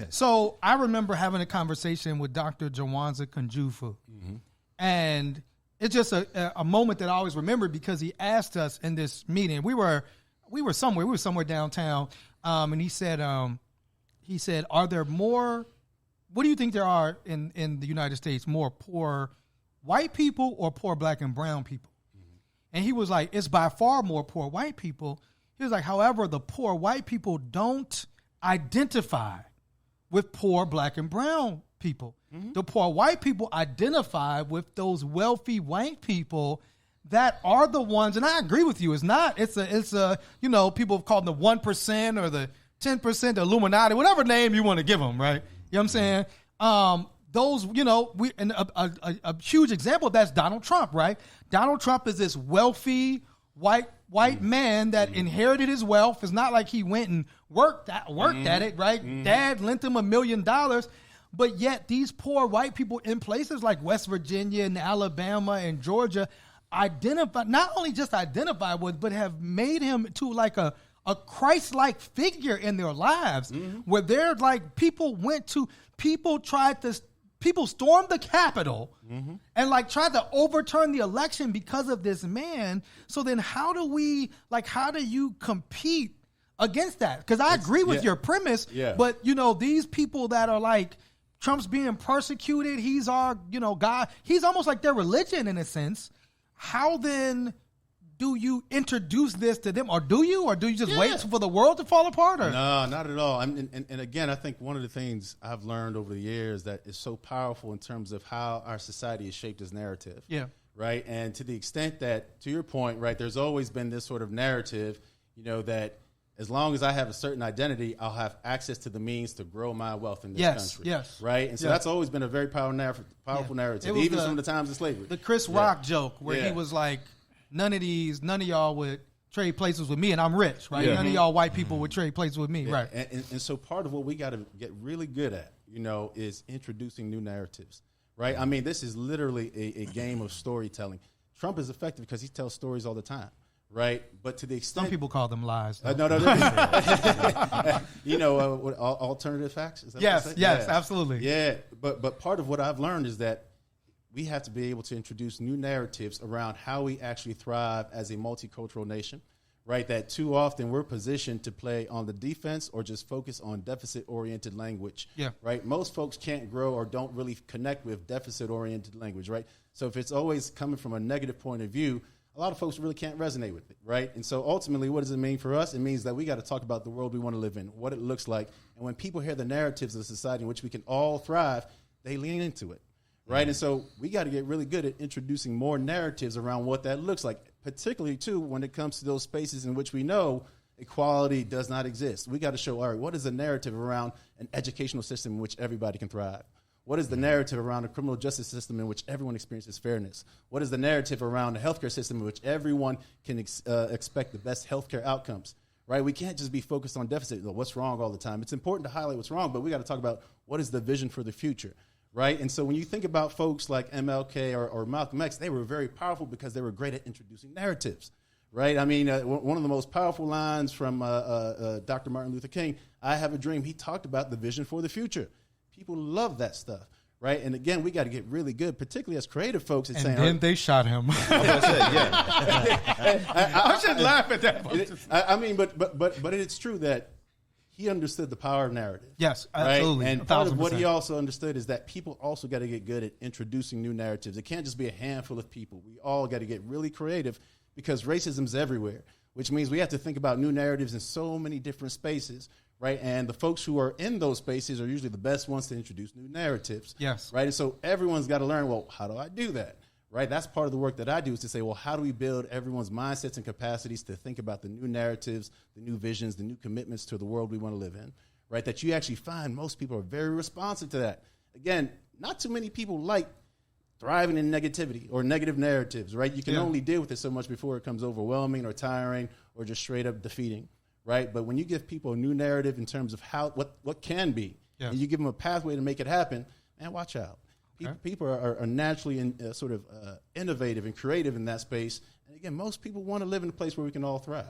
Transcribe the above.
So I remember having a conversation with Dr. Jawanza Kunjufu, and it's just a moment that I always remember because he asked us in this meeting. We were somewhere downtown, and he said, "Are there more? What do you think there are in the United States more poor white people or poor black and brown people?" And he was like, "It's by far more poor white people." He was like, "However, the poor white people don't identify with poor black and brown people. The poor white people identify with those wealthy white people that are the ones," and I agree with you. It's a people have called them the 1% or the 10%, the Illuminati, whatever name you want to give them, right? You know what I'm saying? A huge example of that's Donald Trump, right? Donald Trump is this wealthy white man that inherited his wealth. It's not like he went and worked at it, right? Dad lent him $1 million. But yet these poor white people in places like West Virginia and Alabama and Georgia not only identify with, but have made him to like a Christ-like figure in their lives, where they're like people stormed the Capitol and like tried to overturn the election because of this man. So then how do you compete against that? Because I agree with your premise, but these people that are like, Trump's being persecuted, he's our, God, he's almost like their religion in a sense. How then do you introduce this to them, or do you just wait for the world to fall apart? Or? No, not at all. And again, I think one of the things I've learned over the years that is so powerful in terms of how our society is shaped as narrative. Yeah. Right. And to the extent that, to your point, right, there's always been this sort of narrative, that as long as I have a certain identity, I'll have access to the means to grow my wealth in this country. Yes. Right. And so that's always been a very powerful narrative, even from the times of slavery. The Chris Rock joke where he was like, none of y'all would trade places with me, and I'm rich, right? None of y'all white people would trade places with me, right? And so part of what we got to get really good at, is introducing new narratives, right? I mean, this is literally a game of storytelling. Trump is effective because he tells stories all the time, right? But to the extent... Some people call them lies. No. Alternative facts? Is that yes, absolutely. Yeah, but part of what I've learned is that we have to be able to introduce new narratives around how we actually thrive as a multicultural nation, right? That too often we're positioned to play on the defense or just focus on deficit-oriented language, right? Most folks can't grow or don't really connect with deficit-oriented language, right? So if it's always coming from a negative point of view, a lot of folks really can't resonate with it, right? And so ultimately, what does it mean for us? It means that we got to talk about the world we want to live in, what it looks like. And when people hear the narratives of the society in which we can all thrive, they lean into it. Right. And so we got to get really good at introducing more narratives around what that looks like, particularly, too, when it comes to those spaces in which we know equality does not exist. We got to show, all right, what is the narrative around an educational system in which everybody can thrive? What is the narrative around a criminal justice system in which everyone experiences fairness? What is the narrative around a healthcare system in which everyone can expect the best healthcare outcomes? Right? We can't just be focused on deficit, what's wrong all the time. It's important to highlight what's wrong, but we got to talk about what is the vision for the future. Right? And so when you think about folks like MLK or Malcolm X, they were very powerful because they were great at introducing narratives. Right? I mean, one of the most powerful lines from Dr. Martin Luther King, I Have a Dream, he talked about the vision for the future. People love that stuff. Right? And again, we got to get really good, particularly as creative folks at saying. And then they shot him. I shouldn't laugh at that. But it's true that he understood the power of narrative. Yes, absolutely. Right? And part of what he also understood is that people also got to get good at introducing new narratives. It can't just be a handful of people. We all got to get really creative because racism's everywhere, which means we have to think about new narratives in so many different spaces, right? And the folks who are in those spaces are usually the best ones to introduce new narratives. Yes. Right? And so everyone's got to learn, well, how do I do that? Right? That's part of the work that I do is to say, well, how do we build everyone's mindsets and capacities to think about the new narratives, the new visions, the new commitments to the world we want to live in, right? That you actually find most people are very responsive to that. Again, not too many people like thriving in negativity or negative narratives, right? You can only deal with it so much before it becomes overwhelming or tiring or just straight up defeating, right? But when you give people a new narrative in terms of what can be, and you give them a pathway to make it happen, man, watch out. People are naturally innovative and creative in that space. And again, most people want to live in a place where we can all thrive.